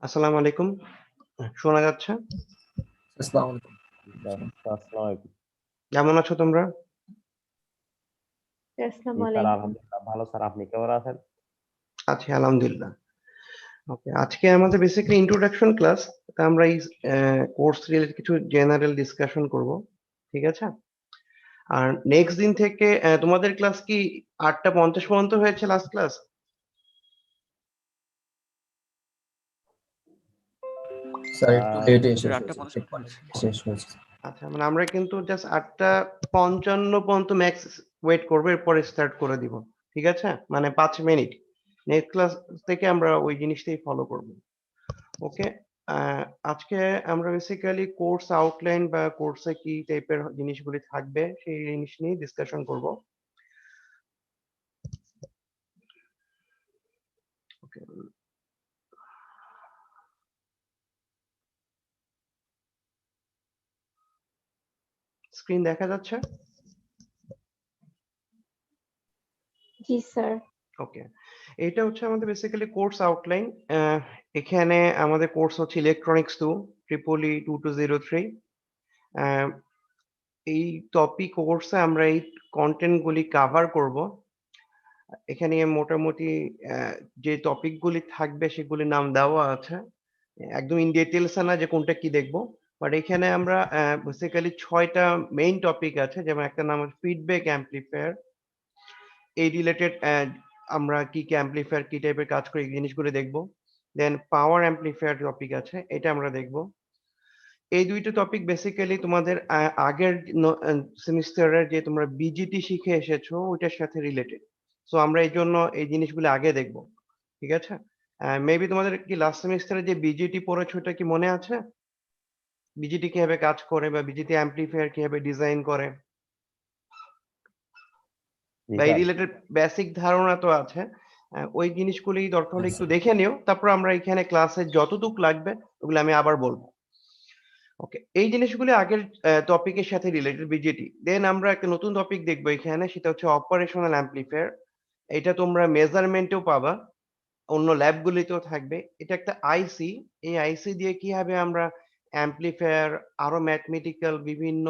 আসসালামু আলাইকুম। শোনা যাচ্ছে? আসসালামু আলাইকুম। আসসালামু আলাইকুম। কেমন আছো তোমরা? আসসালামু জি স্যার, আলাইকুম। আলহামদুলিল্লাহ ভালো স্যার, আপনি কেমন আছেন? আছি আলহামদুলিল্লাহ। ওকে, আজকে আমাদের বেসিক্যালি ইন্ট্রোডাকশন ক্লাস। আমরা এই কোর্স রিলেটেড কিছু জেনারেল ডিসকাশন করব। ঠিক আছে? আর নেক্সট দিন থেকে তোমাদের ক্লাস কি 8:50 পর্যন্ত হয়েছে লাস্ট ক্লাস? স্যার একটু লেটে স্যার, শেষ 8:50 হয়েছে। শেষ হয়েছে। আচ্ছা, মানে আমরা কিন্তু জাস্ট 8:55 পর্যন্ত ম্যাক্স ওয়েট করবো, এরপরে স্টার্ট করে দিব। ঠিক আছে? মানে 5 মিনিট। নেক্সট ক্লাস থেকে আমরা ওই জিনিসটাই ফলো করব। ওকে, আজকে আমরা বেসিক্যালি কোর্স আউটলাইন বা কোর্সে কি টাইপের জিনিসগুলি থাকবে সেই জিনিস নিয়ে ডিসকাশন করব। ওকে, স্ক্রিন দেখা যাচ্ছে? জি স্যার। ওকে, এটা হচ্ছে আমাদের বেসিক্যালি কোর্স আউটলাইন। এখানে আমাদের কোর্স হচ্ছে ইলেকট্রনিক্স 2 EEE 2203। এই টপিক কোর্সে আমরা এই কন্টেন্ট গুলি কভার করব। এখানে মোটামুটি যে টপিক গুলি থাকবে সেগুলির নাম দেওয়া আছে। একদম ইন ডিটেলস না যে কোনটা কি দেখবো, বাট এখানে আমরা বেসিক্যালি 6টা মেইন টপিক আছে, যেমন একটা নাম হচ্ছে ফিডব্যাক অ্যাম্পলিফায়ার। এই রিলেটেড আমরা কি কি অ্যাম্পলিফায়ার কি টাইপের কাজ করে এই জিনিসগুলো দেখবো। দেন পাওয়ার অ্যাম্পলিফায়ার টপিক আছে, এটা আমরা দেখবো। এই দুইটা টপিক বেসিক্যালি তোমাদের আগের সেমিস্টারের যে তোমরা বিজিটি শিখে এসেছো ওইটার সাথে রিলেটেড। সো আমরা এই জন্য এই জিনিসগুলো আগে দেখবো। ঠিক আছে? মেবি তোমাদের কি লাস্ট সেমিস্টারে যে বিজিটি পড়েছো ওটা কি মনে আছে? বিজিটি কিভাবে কাজ করে বা বিজিটি অ্যাম্পলিফায়ার কিভাবে ডিজাইন করে জি বা এই স্যার। রিলেটেড বেসিক ধারণা তো আছে। ওই জিনিসগুলি দরকার হলে একটু দেখে নিও, তারপর আমরা এখানে ক্লাসে যতটুকু লাগবে ওগুলো আমি আবার বলবো। ওকে, এই জিনিসগুলি আগের টপিকের সাথে রিলেটেড বিজিটি। দেন আমরা একটা নতুন টপিক দেখবো এখানে, সেটা হচ্ছে অপারেশনাল অ্যাম্পলিফায়ার। এটা তোমরা মেজারমেন্টেও পাবা, অন্য ল্যাবগুলিতেও থাকবে। এটা একটা আইসি। এই আইসি দিয়ে কিভাবে আমরা অ্যাম্পলিফায়ার আরো ম্যাথমেটিক্যাল বিভিন্ন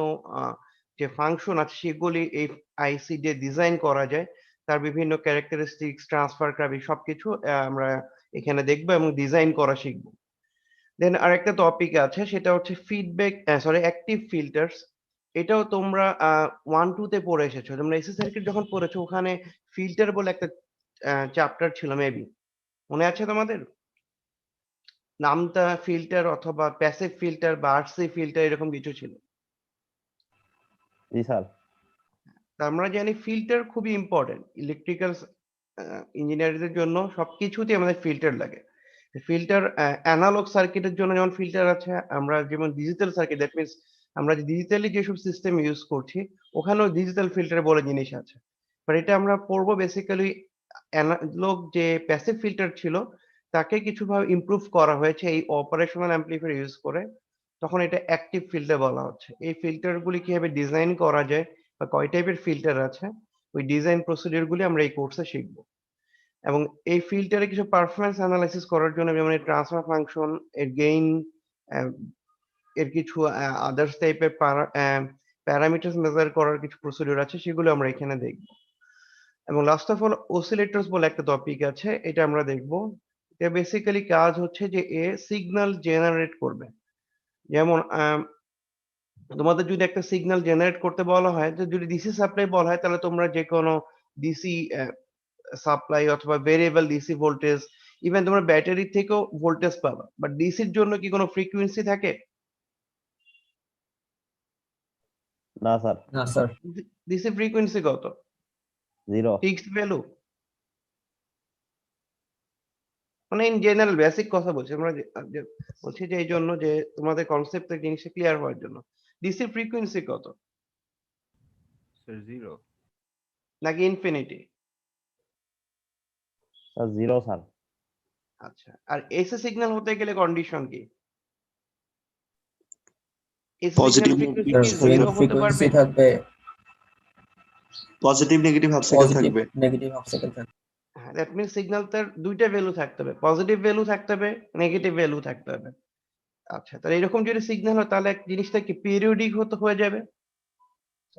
যে ফাংশন আছে সেগুলি এই আইসি দিয়ে ডিজাইন করা যায়, তার বিভিন্ন ক্যারেক্টারিস্টিক্স ট্রান্সফার কাবি সবকিছু আমরা এখানে দেখবো এবং ডিজাইন করা শিখবো। দেন আরেকটা টপিক আছে, সেটা হচ্ছে ফিডব্যাক সরি অ্যাক্টিভ ফিল্টার্স। এটাও তোমরা 1-2 তে পড়ে এসেছো। তোমরা এসি সার্কিট যখন পড়েছো ওখানে ফিল্টার বলে একটা চ্যাপ্টার ছিল, মেবি মনে আছে তোমাদের? নামটা ফিল্টার অথবা প্যাসিভ ফিল্টার বা আরসি ফিল্টার এরকম কিছু ছিল। জি স্যার। তা আমরা জানি ফিল্টার খুবই ইম্পর্টেন্ট ইলেকট্রিক্যাল ইঞ্জিনিয়ারদের জন্য, সবকিছুতে আমাদের ফিল্টার লাগে। ফিল্টার অ্যানালগ সার্কিটের জন্য যেমন ফিল্টার আছে, আমরা যেমন ডিজিটাল সার্কিট, দ্যাট মিনস আমরা ডিজিটালি যেসব সিস্টেম ইউজ করছি ওখানেও ডিজিটাল ফিল্টার বলে জিনিস আছে। বাট এটা আমরা পড়বো বেসিক্যালি অ্যানালগ যে প্যাসিভ ফিল্টার ছিল তাকে কিছুভাবে ইমপ্রুভ করা হয়েছে এই অপারেশনাল অ্যাম্পলিফায়ার ইউজ করে। তখন এটা অ্যাক্টিভ ফিল্টার বলা হচ্ছে। এই ফিল্টার গুলি কিভাবে ডিজাইন করা যায় বা কয় টাইপের ফিল্টার আছে ওই ডিজাইন প্রসিডিউর গুলি আমরা এই কোর্সে শিখবো। এবং এই ফিল্টারে কিছু পারফরম্যান্স অ্যানালাইসিস করার জন্য যেমন এর ট্রান্সফার ফাংশন, এর গেইন, এর কিছু আদার্স টাইপের প্যারামিটারস মেজার করার কিছু প্রসিডিউর আছে, সেগুলো আমরা এখানে দেখব। এবং লাস্ট অফ অল অসিলেটরস বলে একটা টপিক আছে, এটা আমরা দেখব। এটা বেসিক্যালি কাজ হচ্ছে যে এ সিগন্যাল জেনারেট করবে। যেমন তোমাদের যদি একটা সিগন্যাল জেনারেট করতে বলা হয়, তো যদি ডিসি সাপ্লাই বলা হয় তাহলে তোমরা যে কোনো ডিসি সাপ্লাই অথবা ভেরিয়েবল ডিসি ভোল্টেজ, ইভেন তোমরা ব্যাটারি থেকেও ভোল্টেজ পাবা। বাট ডিসির জন্য কি কোনো ফ্রিকোয়েন্সি থাকে? না স্যার। না স্যার। ডিসি ফ্রিকোয়েন্সি কত? 0। Fixed value? মানে ইন জেনারেল বেসিক কথা বলছি আমরা, বলছি যে এই জন্য যে তোমাদের কনসেপ্টের জিনিসটা ক্লিয়ার হওয়ার জন্য, ডিসি ফ্রিকোয়েন্সি কত? স্যার 0। নাকি ইনফিনিটি? Sir 0 sir. আচ্ছা, আর এসি সিগন্যাল হতে গেলে কন্ডিশন কি? AC positive signal frequency sir কি সুইং 0 হতে পারবে? ফ্রিকোয়েন্সি থাকবে, positive negative half cycle positive থাকবে। নেগেটিভ হাফ সাইকেল থাকবে। হ্যাঁ, দ্যাট মিনস সিগন্যালটার দুইটা ভ্যালু থাকতে হবে, পজিটিভ ভ্যালু থাকতে হবে, নেগেটিভ ভ্যালু থাকতে হবে। আচ্ছা, তাহলে এরকম যদি সিগন্যাল হয় তাহলে জিনিসটা কি পিরিয়ডিক হয়ে যাবে।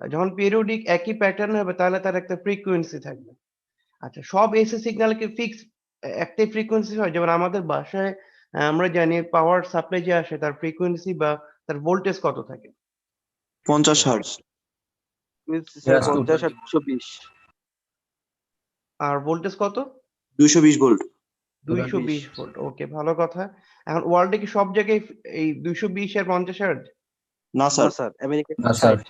আর যখন পিরিয়ডিক একই প্যাটার্ন হবে তাহলে তার একটা ফ্রিকোয়েন্সি থাকবে। আচ্ছা, সব এসি সিগন্যাল কি ফিক্স একটাই ফ্রিকোয়েন্সি হয়? যেমন আমাদের বাসায় আমরা জানি পাওয়ার সাপ্লাই যে আসে তার ফ্রিকোয়েন্সি বা তার ভোল্টেজ কত থাকে? 50 হার্জ। Yes, 50 আর 220. 220। আর ভোল্টেজ কত? 220 ভোল্ট। 220 ভোল্ট। ওকে, ভালো কথা। এখন ওয়ার্ল্ডে কি সব জায়গায় এই 220 আর 50 হার্জ? না না স্যার, স্যার, আমেরিকায় না স্যার 60,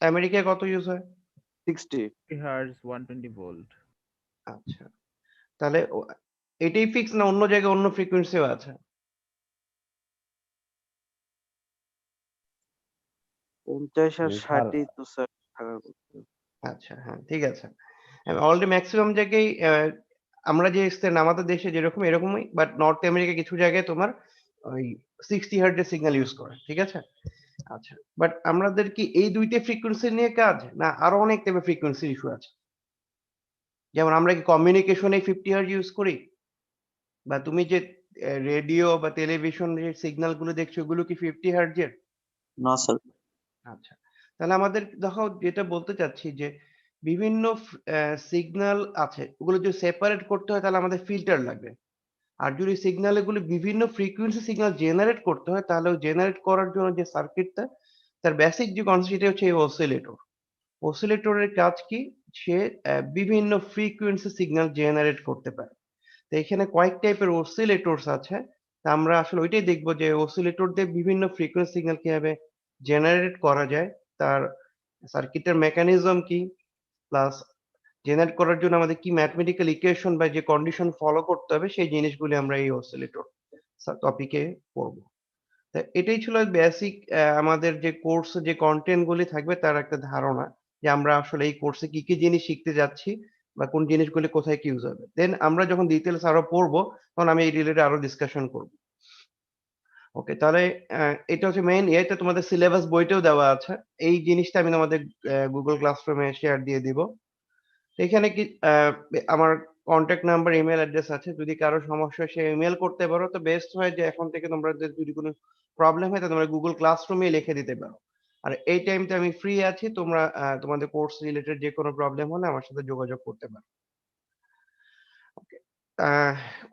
আমেরিকায় কত ইউজ হয়? 60। 50 hertz, 120 volt. আচ্ছা, তাহলে এটাই ফিক্স না অন্য জায়গায় অন্য ফ্রিকোয়েন্সিও আছে? 50 আর জি, স্যার। 60 তো স্যার থাকার কথা। আচ্ছা, হ্যাঁ, ঠিক আছে। অলরেডি ম্যাক্সিমাম জায়গায় আমরা যে আমাদের দেশে যেরকম এরকমই, বাট নর্থ আমেরিকা কিছু জায়গায় তোমার ওই 60 হার্টজের সিগন্যাল ইউজ করে, ঠিক আছে? আচ্ছা, বাট আমাদের কি এই দুইটা ফ্রিকোয়েন্সি নিয়ে কাজ, না আরো অনেক টাইপের ফ্রিকোয়েন্সির ইস্যু আছে? যেমন আমরা কি কমিউনিকেশনে 50 হার্টজ ইউজ করি, বা তুমি যে রেডিও বা টেলিভিশন যে সিগন্যাল গুলো দেখছো ওগুলো কি 50 হার্টজের? না স্যার। আচ্ছা, তাহলে আমাদের দেখো যেটা বলতে চাচ্ছি যে বিভিন্ন সিগন্যাল আছে, ওগুলো যদি সেপারেট করতে হয় তাহলে আমাদের ফিল্টার লাগবে। আর যদি সিগন্যাল এগুলো বিভিন্ন ফ্রিকোয়েন্সি সিগন্যাল জেনারেট করতে হয় তাহলে জেনারেট করার জন্য যে সার্কিটটা, তার বেসিক যে কনসেপ্ট সেটা হচ্ছে এই অসিলেটর। অসিলেটরের কাজ কি? সে বিভিন্ন ফ্রিকোয়েন্সি সিগন্যাল জেনারেট করতে পারে। তো এখানে কয়েক টাইপের অসিলেটরস আছে। তা আমরা আসলে ওইটাই দেখবো যে অসিলেটর দিয়ে বিভিন্ন ফ্রিকোয়েন্সি সিগন্যাল কিভাবে জেনারেট করা যায়, তার সার্কিটের মেকানিজম কি, প্লাস জেনারেট করার জন্য আমাদের কি ম্যাথমেটিক্যাল ইকুয়েশন বা যে কন্ডিশন ফলো করতে হবে সেই জিনিসগুলি আমরা এই অসিলেটর টপিকে পড়বো। তা এটাই ছিল বেসিক আমাদের যে কোর্স যে কন্টেন্ট গুলি থাকবে তার একটা ধারণা, যে আমরা আসলে এই কোর্সে কি কি জিনিস শিখতে যাচ্ছি বা কোন জিনিসগুলি কোথায় কি ইউজ হবে। দেন আমরা যখন ডিটেলস আরো পড়বো তখন আমি এই রিলেটেড আরো ডিসকাশন করবো। ওকে, তাহলে এটা হচ্ছে মেইন। এটা তোমাদের সিলেবাস বইতেও দেওয়া আছে। এই জিনিসটা আমি তোমাদের গুগল ক্লাসরুমে শেয়ার দিয়ে দিব। তো এখানে কি আমার কন্ট্যাক্ট নাম্বার, ইমেল অ্যাড্রেস আছে। যদি কারো সমস্যা হয় সে ইমেল করতে পারো। তো বেস্ট হয় যে এখন থেকে তোমাদের যদি কোনো প্রবলেম হয় তাহলে তোমরা গুগল ক্লাসরুমে লিখে দিতে পারো। আর এই টাইমটা আমি ফ্রি আছি, তোমরা তোমাদের কোর্স রিলেটেড যে কোনো প্রবলেম হলে আমার সাথে যোগাযোগ করতে পারো। ওকে,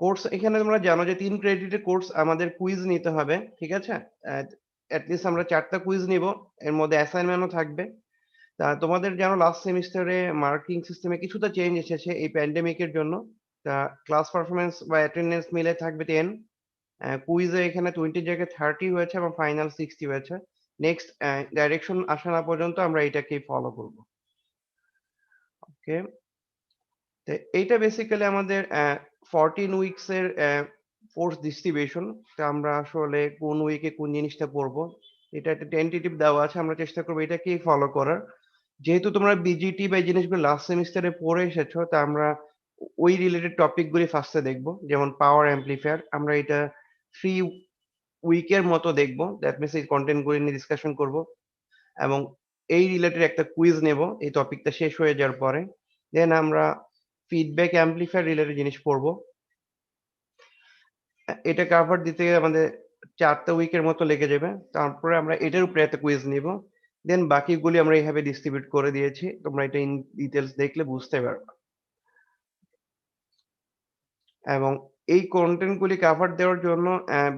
কোর্স এখানে তোমরা জানো যে 3 ক্রেডিটের কোর্স, আমাদের কুইজ নিতে হবে, ঠিক আছে? লিস্ট আমরা 4টা কুইজ নিব, এর মধ্যে অ্যাসাইনমেন্টও থাকবে। তা তোমাদের জানো লাস্ট সেমিস্টারে মার্কিং সিস্টেমে কিছুটা চেঞ্জ এসেছে এই প্যান্ডেমিকের জন্য। তা ক্লাস পারফরমেন্স বা অ্যাটেন্ডেন্স মিলে থাকবে 10, কুইজে এখানে 20 জায়গায় 30 হয়েছে এবং ফাইনাল 60 হয়েছে। নেক্সট ডাইরেকশন আসা না পর্যন্ত আমরা এটাকেই ফলো করব। ওকে, তো এইটা বেসিক্যালি আমাদের 14 উইকস এর ফোর্স ডিস্ট্রিবিউশন। তো আমরা আসলে কোন উইকে কোন জিনিসটা পড়বো এটা একটা টেন্টেটিভ দেওয়া আছে, আমরা চেষ্টা করবো এটাকেই ফলো করার। যেহেতু তোমরা বিজিটি বা এই জিনিসগুলো লাস্ট সেমিস্টারে পড়ে এসেছো, তা আমরা ওই রিলেটেড টপিক গুলি ফার্স্টে দেখবো। যেমন পাওয়ার অ্যাম্পলিফায়ার, আমরা এটা 3 উইকের মতো দেখবো। দ্যাট মিনস এই কন্টেন্ট গুলি নিয়ে ডিসকাশন করব এবং এই রিলেটেড একটা কুইজ নেব এই টপিকটা শেষ হয়ে যাওয়ার পরে। দেন আমরা ফিডব্যাক অ্যাম্পলিফায়ার রিলেটেড জিনিস পড়বো। এটা কভার দিতে আমাদের 4টা উইকের মতো লেগে যাবে। তারপরে আমরা এটার উপরে একটা কুইজ নিব। দেন বাকিগুলি আমরা এইভাবে ডিস্ট্রিবিউট করে দিয়েছি, তোমরা এটা ইন ডিটেলস দেখলে বুঝতে পারবে। এবং এই কন্টেন্ট গুলি কভার দেওয়ার জন্য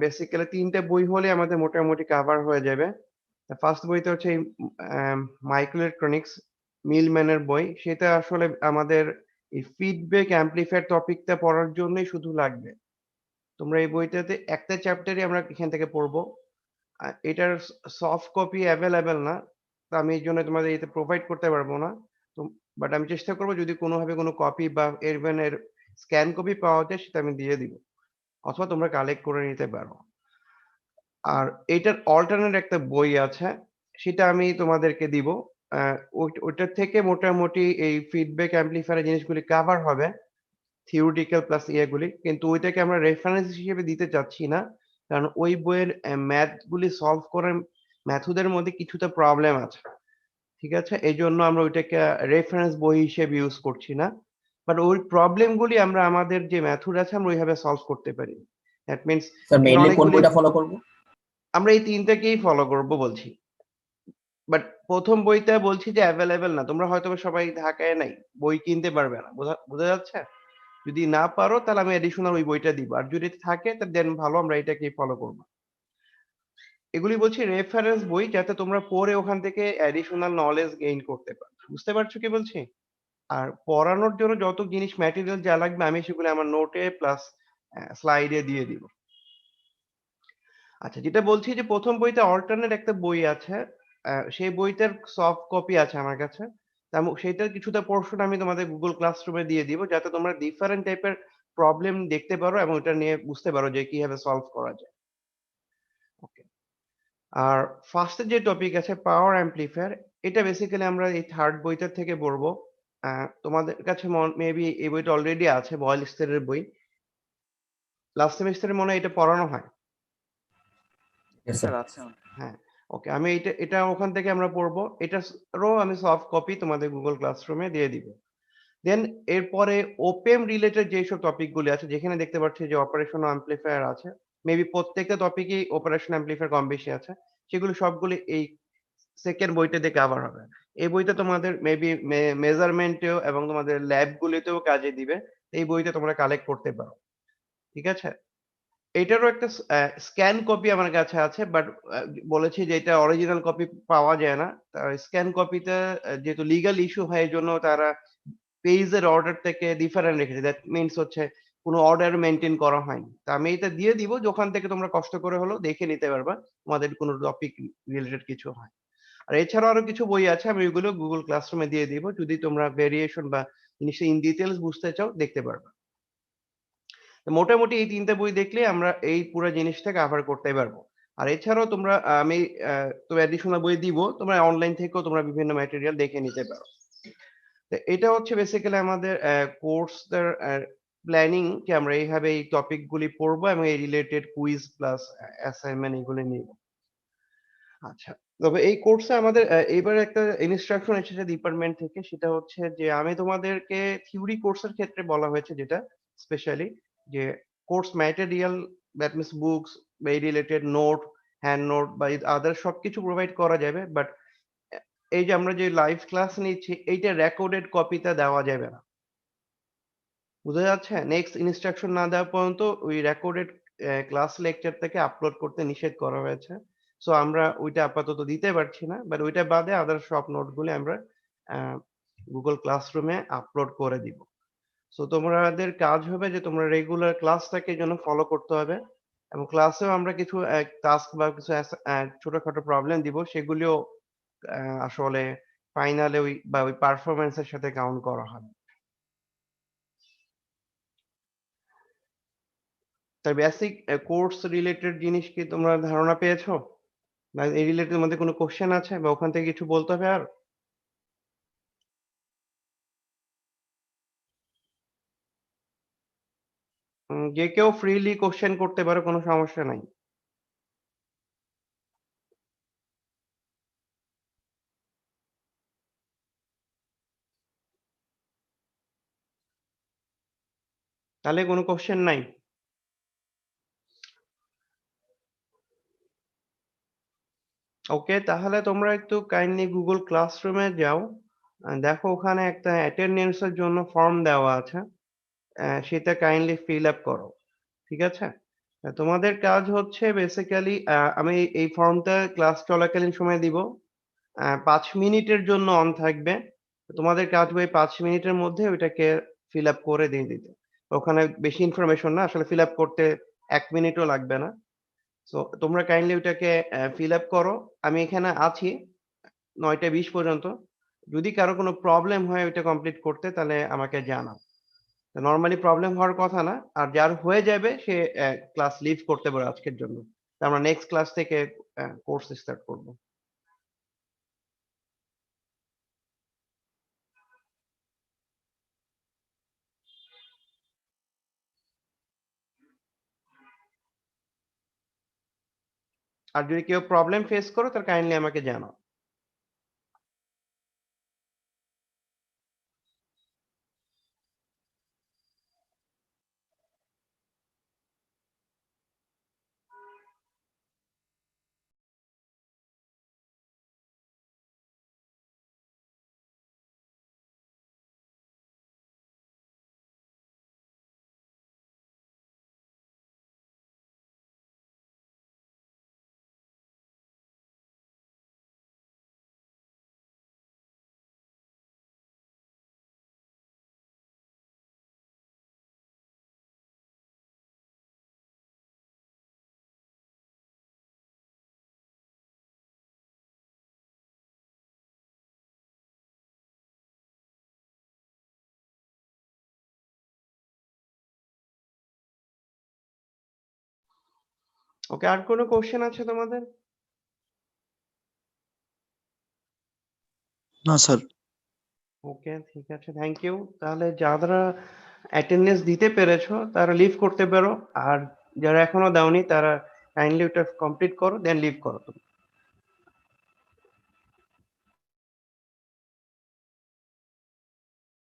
বেসিক্যালি 3টে বই হলে আমাদের মোটামুটি কভার হয়ে যাবে। ফার্স্ট বইটা হচ্ছে মাইক্রো ইলেকট্রনিক্স, মিলম্যানের বই। সেটা আসলে আমাদের এই ফিডব্যাক অ্যাম্পলিফায়ার টপিকটা পড়ার জন্যই শুধু লাগবে। তোমরা এই বইটাতে একটা চ্যাপ্টারই আমরা এখান থেকে পড়বো। এটার সফট কপি অ্যাভেলেবেল না, তো আমি এই জন্য তোমাদের এতে প্রোভাইড করতে পারবো না। তো বাট আমি চেষ্টা করবো যদি কোনোভাবে কোনো কপি বা এর স্ক্যান কপি পাওয়া যায় সেটা আমি দিয়ে দিব, অথবা তোমরা কালেক্ট করে নিতে পারো। আর এটার অল্টারনেট একটা বই আছে, সেটা আমি তোমাদেরকে দিব। ওইটার থেকে মোটামুটি এই ফিডব্যাক অ্যাম্পলিফায়ার জিনিসগুলি কভার হবে, থিওরিটিক্যাল প্লাস ইয়েগুলি। কিন্তু ওইটাকে আমরা রেফারেন্স হিসেবে দিতে চাচ্ছি না, কারণ ওই বইয়ের ম্যাথ গুলি সলভ করার মেথডের মধ্যে কিছুটা প্রবলেম আছে, ঠিক আছে? এই জন্য আমরা ওইটাকে রেফারেন্স বই হিসেবে ইউজ করছি না। বাট ওই প্রবলেম গুলি আমরা আমাদের যে মেথড আছে আমরা ওইভাবে সলভ করতে পারি। দ্যাট মিনস স্যার মেইনলি কোন অনেকগুলি বইটা ফলো করব? আমরা এই তিনটাকেই ফলো করব বলছি। বাট প্রথম বইটা বলছি যে অ্যাভেলেবেল না, তোমরা হয়তো সবাই ঢাকায় নাই, বই কিনতে পারবে না, বোঝা যাচ্ছে? যদি না পারো তাহলে আমি এডিশনাল ওই বইটা দিব, আর যদি থাকে তাহলে দেন ভালো, আমরা এটাকেই ফলো করবো। এগুলি বলছি রেফারেন্স বই, যাতে তোমরা পড়ে ওখান থেকে অ্যাডিশনাল নলেজ গেইন করতে পারো। বুঝতে পারছো কি বলছি? আর পড়ানোর জন্য যত জিনিস ম্যাটেরিয়াল যা লাগবে আমি সেগুলো আমার নোটে প্লাস স্লাইডে দিয়ে দিব। আচ্ছা, যেটা বলছি যে প্রথম বইতে অল্টারনেট একটা বই আছে, সেই বইটার সফট কপি আছে আমার কাছে। সেইটার কিছুটা পোর্শন আমি তোমাদের গুগল ক্লাসরুমে দিয়ে দিব, যাতে তোমরা ডিফারেন্ট টাইপের প্রবলেম দেখতে পারো এবং এটা নিয়ে বুঝতে পারো যে কিভাবে সলভ করা যায়। ওকে। আর ফার্স্টে যে টপিক আছে পাওয়ার অ্যাম্পলিফায়ার, এটা বেসিক্যালি আমরা এই থার্ড বইটা থেকে পড়বো। তোমাদের কাছে মেবি এই বইটা অলরেডি আছে, বয়েল স্টেরের বই। লাস্ট সেমিস্টারে মনে হয় এটা পড়ানো হয়। স্যার হ্যাঁ, ওকে। আমি এটা ওখান থেকে আমরা পড়বো। এটারও আমি সফট কপি তোমাদের গুগল ক্লাসরুমে দিয়ে দিব। দেন এরপরে ওপেম রিলেটেড যেসব টপিক গুলি আছে, যেখানে দেখতে পাচ্ছি যে অপারেশন অ্যাম্পলিফায়ার আছে, মেবি প্রত্যেকটা টপিকই অপারেশন অ্যাম্পলিফায়ার কম বেশি আছে, সেগুলো সবগুলি এই সেকেন্ড বইটাতে কভার হবে। এই বইটা তোমাদের মেবি মেজারমেন্টেও এবং তোমাদের ল্যাব গুলিতেও কাজে দিবে। এই বইটা তোমরা কালেক্ট করতে পারো, ঠিক আছে? এটারও একটা স্ক্যান কপি আমার কাছে আছে, বাট বলেছি যে এটা অরিজিনাল কপি পাওয়া যায় না। স্ক্যান কপিতে যেহেতু লিগ্যাল ইস্যু হয়, এই জন্য তারা পেজের অর্ডার থেকে ডিফারেন্ট রেখেছে। দ্যাট মিনস হচ্ছে কোনো অর্ডার মেনটেন করা হয়নি। তা আমি এটা দিয়ে দিব, যে ওখান থেকে তোমরা কষ্ট করে হলেও দেখে নিতে পারবা তোমাদের কোনো টপিক রিলেটেড কিছু হয়। আর এছাড়াও আরো কিছু বই আছে, আমি ওইগুলো গুগল ক্লাসরুমে দিয়ে দিব, যদি তোমরা ভেরিয়েশন বা জিনিসটা ইন ডিটেইলস বুঝতে চাও দেখতে পারবা। তো মোটামুটি এই ৩ টে বই দেখলে আমরা এই পুরা জিনিসটা কভার করতে পারবো। আর এছাড়াও তোমরা আমি তো অ্যাডিশনাল বই দিব, তোমরা অনলাইন থেকেও তোমরা বিভিন্ন ম্যাটেরিয়াল দেখে নিতে পারো। তো এটা হচ্ছে বেসিক্যালি আমাদের কোর্সের প্ল্যানিং, যে আমরা এইভাবে এই টপিক গুলি পড়বো এবং এই রিলেটেড কুইজ প্লাস অ্যাসাইনমেন্ট এগুলো নিব। আচ্ছা, তবে এই কোর্সে আমাদের এবার একটা ইনস্ট্রাকশন এসেছে ডিপার্টমেন্ট থেকে, সেটা হচ্ছে যে আমি তোমাদেরকে থিওরি কোর্সের ক্ষেত্রে বলা হয়েছে, যেটা স্পেশালি যে course material, that means books বা এই রিলেটেড নোট, হ্যান্ড নোট বা আদার সবকিছু প্রোভাইড করা যাবে, বাট এই যে আমরা যে লাইভ ক্লাস নিচ্ছি এইটা রেকর্ডেড কপিটা দেওয়া যাবে না। বুঝা যাচ্ছে? নেক্সট ইনস্ট্রাকশন না দেওয়া পর্যন্ত ওই রেকর্ডেড ক্লাস লেকচার থেকে আপলোড করতে নিষেধ করা হয়েছে। সো আমরা ওইটা আপাতত দিতে পারছি না, বাট ওইটা বাদে আদার সব নোটগুলো আমরা গুগল ক্লাসরুমে আপলোড করে দিব। সো তোমাদের কাজ হবে যে তোমরা রেগুলার ক্লাসটাকে যেন ফলো করতে হবে, এবং ক্লাসেও আমরা কিছু টাস্ক বা কিছু ছোটখাটো প্রবলেম দিব, সেগুলিও আসলে ফাইনালে ওই পারফরম্যান্সের সাথে কাউন্ট করা হবে। তাই বেসিক কোর্স রিলেটেড জিনিস কি তোমরা ধারণা পেয়েছো? বা এই রিলেটেড মধ্যে কোনো কোশ্চেন আছে বা ওখান থেকে কিছু বলতে হবে আর? যে কেউ ফ্রিলি কোশ্চেন করতে পারো, কোনো সমস্যা নাই। তাহলে কোনো কোশ্চেন নাই? ওকে, তাহলে তোমরা একটু কাইন্ডলি গুগল ক্লাসরুমে যাও। দেখো ওখানে একটা অ্যাটেন্ডেন্স এর জন্য ফর্ম দেওয়া আছে, সেটা কাইন্ডলি ফিল আপ করো, ঠিক আছে? তোমাদের কাজ হচ্ছে বেসিক্যালি, আমি এই ফর্মটা ক্লাস চলাকালীন সময় দিব, ৫ মিনিটের জন্য অন থাকবে। তোমাদের কাজ হবে ৫ মিনিটের মধ্যে ওইটাকে ফিল আপ করে দিয়ে দিতে। ওখানে বেশি ইনফরমেশন না, আসলে ফিল আপ করতে ১ মিনিটও লাগবে না। সো তোমরা কাইন্ডলি ওইটাকে ফিল আপ করো। আমি এখানে আছি ৯টা ২০ পর্যন্ত। যদি কারো কোনো প্রবলেম হয় ওইটা কমপ্লিট করতে, তাহলে আমাকে জানাও। নরমালি প্রবলেম হওয়ার কথা না। আর যার হয়ে যাবে সে ক্লাস লিভ করতে পারে আজকের জন্য। তা আমরা নেক্সট ক্লাস থেকে কোর্স স্টার্ট করব। আর যদি কেউ প্রবলেম ফেস করো তাহলে কাইন্ডলি আমাকে জানাও। ওকে, আর কোনো কোশ্চেন আছে তোমাদের? না স্যার। ওকে, ঠিক আছে, থ্যাংক ইউ। তাহলে যারা অ্যাটেন্ডেন্স দিতে পেরেছো তারা লিভ করতে পারো, আর যারা এখনো দাওনি তারা কাইন্ডলি ওটা কমপ্লিট করো, দেন লিভ করো তুমি।